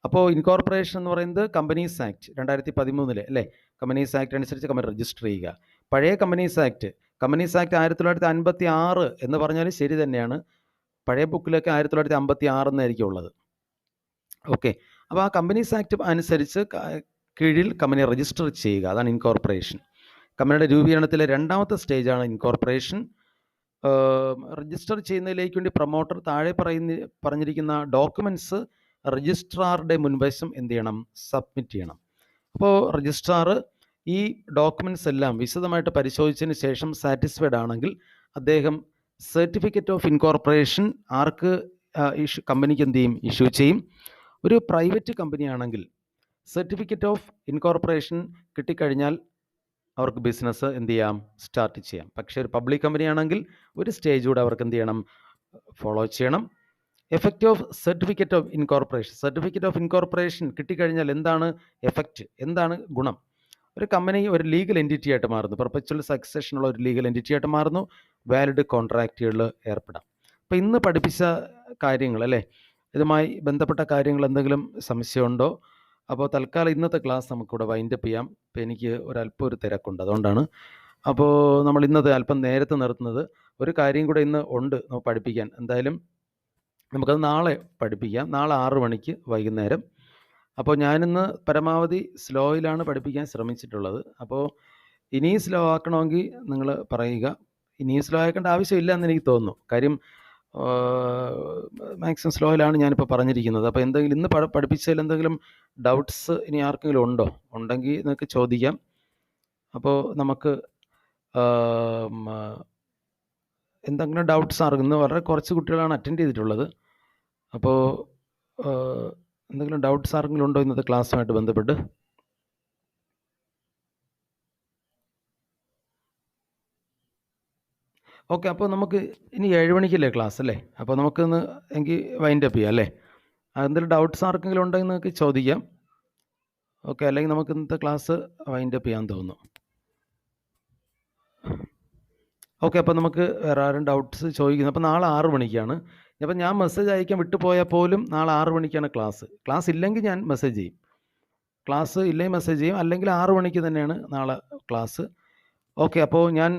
അപ്പോൾ ഇൻകോർപ്പറേഷൻ എന്ന് പറയുന്നത് കമ്പനീസ് ആക്ട് 2013 അല്ലേ, കമ്പനീസ് ആക്ട് അനുസരിച്ച് കമ്പനി രജിസ്റ്റർ ചെയ്യുക. പഴയ കമ്പനീസ് ആക്ട് 1956 എന്ന് പറഞ്ഞാൽ ശരി തന്നെയാണ്. പഴയ ബുക്കിലൊക്കെ 1956 എന്നായിരിക്കും ഉള്ളത്. ഓക്കെ, അപ്പോൾ ആ കമ്പനീസ് ആക്ട് അനുസരിച്ച് കീഴിൽ കമ്പനി രജിസ്റ്റർ ചെയ്യുക, അതാണ് ഇൻകോർപ്പറേഷൻ. കമ്പനിയുടെ രൂപീകരണത്തിലെ രണ്ടാമത്തെ സ്റ്റേജാണ് ഇൻകോർപ്പറേഷൻ. രജിസ്റ്റർ ചെയ്യുന്നതിലേക്ക് വേണ്ടി പ്രൊമോട്ടർ താഴെ പറഞ്ഞിരിക്കുന്ന ഡോക്യുമെൻറ്റ്സ് രജിസ്ട്രാറുടെ മുൻവശം എന്ത് ചെയ്യണം? സബ്മിറ്റ് ചെയ്യണം. അപ്പോൾ രജിസ്ട്രാർ ഈ ഡോക്യുമെൻറ്റ്സ് എല്ലാം വിശദമായിട്ട് പരിശോധിച്ചതിന് ശേഷം സാറ്റിസ്ഫൈഡ് ആണെങ്കിൽ അദ്ദേഹം സർട്ടിഫിക്കറ്റ് ഓഫ് ഇൻകോർപ്പറേഷൻ ആർക്ക് കമ്പനിക്ക് എന്ത് ചെയ്യും? ഇഷ്യൂ ചെയ്യും. ഒരു പ്രൈവറ്റ് കമ്പനിയാണെങ്കിൽ സർട്ടിഫിക്കറ്റ് ഓഫ് ഇൻകോർപ്പറേഷൻ കിട്ടിക്കഴിഞ്ഞാൽ അവർക്ക് ബിസിനസ് എന്ത് ചെയ്യാം? സ്റ്റാർട്ട് ചെയ്യാം. പക്ഷേ ഒരു പബ്ലിക് കമ്പനിയാണെങ്കിൽ ഒരു സ്റ്റേജ് കൂടെ അവർക്ക് എന്ത് ചെയ്യണം? ഫോളോ ചെയ്യണം. Effect of certificate of incorporation. Certificate of incorporation കിട്ടിക്കഴിഞ്ഞാൽ എന്താണ് എഫക്റ്റ്? എന്താണ് ഗുണം? ഒരു കമ്പനി ഒരു ലീഗൽ എൻറ്റിറ്റി ആയിട്ട് മാറുന്നു. പെർപ്പച്വൽ സക്സഷനുള്ള ഒരു ലീഗൽ എൻറ്റിറ്റി ആയിട്ട് മാറുന്നു. വാലിഡ് കോൺട്രാക്റ്റുകളിൽ ഏർപ്പെടാം. അപ്പോൾ ഇന്ന് പഠിപ്പിച്ച കാര്യങ്ങൾ അല്ലേ, ഇതുമായി ബന്ധപ്പെട്ട കാര്യങ്ങൾ എന്തെങ്കിലും സംശയമുണ്ടോ? അപ്പോൾ തൽക്കാലം ഇന്നത്തെ ക്ലാസ് നമുക്കിവിടെ വൈൻഡപ്പ് ചെയ്യാം. ഇപ്പോൾ എനിക്ക് ഒരല്പം ഒരു തിരക്കുണ്ട്, അതുകൊണ്ടാണ്. അപ്പോൾ നമ്മൾ ഇന്നത്തെ അല്പം നേരത്തെ നിർത്തുന്നത്. ഒരു കാര്യം കൂടെ ഇന്ന് ഉണ്ട് നമുക്ക് പഠിപ്പിക്കാൻ. എന്തായാലും നമുക്കത് നാളെ പഠിപ്പിക്കാം. നാളെ 6 മണിക്ക് വൈകുന്നേരം. അപ്പോൾ ഞാനിന്ന് പരമാവധി സ്ലോയിലാണ് പഠിപ്പിക്കാൻ ശ്രമിച്ചിട്ടുള്ളത്. അപ്പോൾ ഇനിയും സ്ലോ ആക്കണമെങ്കിൽ നിങ്ങൾ പറയുക. ഇനിയും സ്ലോ ആക്കേണ്ട ആവശ്യമില്ല എന്ന് എനിക്ക് തോന്നുന്നു. കാര്യം മാക്സിമം സ്ലോയിലാണ് ഞാനിപ്പോൾ പറഞ്ഞിരിക്കുന്നത്. അപ്പോൾ എന്തെങ്കിലും ഇന്ന് പഠിപ്പിച്ചതിൽ എന്തെങ്കിലും ഡൗട്ട്സ് ഇനി ആർക്കെങ്കിലും ഉണ്ടോ? ഉണ്ടെങ്കിൽ നിങ്ങൾക്ക് ചോദിക്കാം. അപ്പോൾ നമുക്ക് എന്തെങ്കിലും ഡൗട്ട്സ് ഇന്ന് വളരെ കുറച്ച് കുട്ടികളാണ് അറ്റൻഡ് ചെയ്തിട്ടുള്ളത്. അപ്പോൾ എന്തെങ്കിലും ഡൗട്ട്സ് ആർക്കെങ്കിലും ഉണ്ടോ ഇന്നത്തെ ക്ലാസ്സുമായിട്ട് ബന്ധപ്പെട്ട്? ഓക്കെ, അപ്പോൾ നമുക്ക് ഇനി 7 മണിക്കല്ലേ ക്ലാസ് അല്ലേ? അപ്പോൾ നമുക്കിന്ന് എങ്കിൽ വൈൻഡപ്പ് ചെയ്യാം അല്ലേ? എന്തെങ്കിലും ഡൗട്ട്സ് ആർക്കെങ്കിലും ഉണ്ടെങ്കിൽ നിങ്ങൾക്ക് ചോദിക്കാം. ഓക്കെ, അല്ലെങ്കിൽ നമുക്ക് ഇന്നത്തെ ക്ലാസ് വൈൻഡപ്പ് ചെയ്യാൻ തോന്നുന്നു. ഓക്കെ, അപ്പോൾ നമുക്ക് വേറെ ആരും ഡൗട്ട്സ് ചോദിക്കുന്നത്. അപ്പോൾ നാളെ 6 മണിക്കാണ്. അപ്പോൾ ഞാൻ മെസ്സേജ് അയക്കാൻ വിട്ടുപോയാൽ പോലും നാളെ 6 മണിക്കാണ് ക്ലാസ്. ക്ലാസ് ഇല്ലെങ്കിൽ ഞാൻ മെസ്സേജ് ചെയ്യും. ക്ലാസ് ഇല്ലെങ്കിൽ മെസ്സേജ് ചെയ്യും. അല്ലെങ്കിൽ 6 മണിക്ക് തന്നെയാണ് നാളെ ക്ലാസ്. ഓക്കെ, അപ്പോൾ ഞാൻ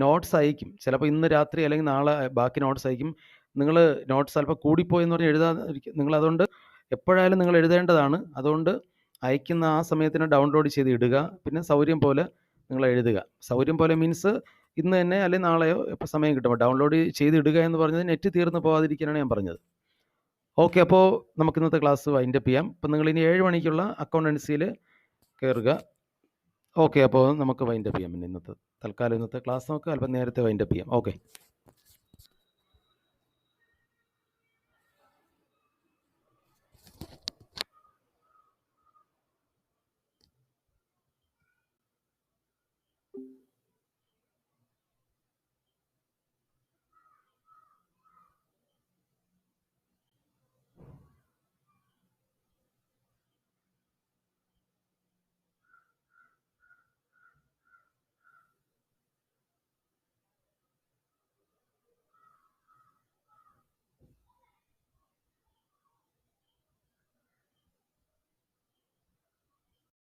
നോട്ട്സ് അയക്കും. ചിലപ്പോൾ ഇന്ന് രാത്രി അല്ലെങ്കിൽ നാളെ ബാക്കി നോട്ട്സ് അയക്കും. നിങ്ങൾ നോട്ട്സ് ചിലപ്പോൾ കൂടിപ്പോയെന്ന് പറഞ്ഞ് എഴുതാതിരിക്കും. നിങ്ങളതുകൊണ്ട് എപ്പോഴായാലും നിങ്ങൾ എഴുതേണ്ടതാണ്. അതുകൊണ്ട് അയക്കുന്ന ആ സമയത്തിന് ഡൗൺലോഡ് ചെയ്ത് ഇടുക. പിന്നെ സൗകര്യം പോലെ നിങ്ങൾ എഴുതുക. സൗകര്യം പോലെ മീൻസ് ഇന്ന് തന്നെ അല്ലെങ്കിൽ നാളെയോ എപ്പോൾ സമയം കിട്ടുമ്പോൾ ഡൗൺലോഡ് ചെയ്ത് ഇടുക എന്ന് പറഞ്ഞത് നെറ്റ് തീർന്ന് പോകാതിരിക്കാനാണ് ഞാൻ പറഞ്ഞത്. ഓക്കെ, അപ്പോൾ നമുക്ക് ഇന്നത്തെ ക്ലാസ് വൈൻഡപ്പ് ചെയ്യാം. അപ്പോൾ നിങ്ങൾ ഇനി 7 മണിക്കുള്ള അക്കൗണ്ടൻസിയിൽ കയറുക. ഓക്കെ, അപ്പോൾ നമുക്ക് വൈൻഡപ്പ് ചെയ്യാം. പിന്നെ തൽക്കാലം ഇന്നത്തെ ക്ലാസ് നമുക്ക് അല്പം നേരത്തെ വൈൻഡപ്പ് ചെയ്യാം. ഓക്കെ.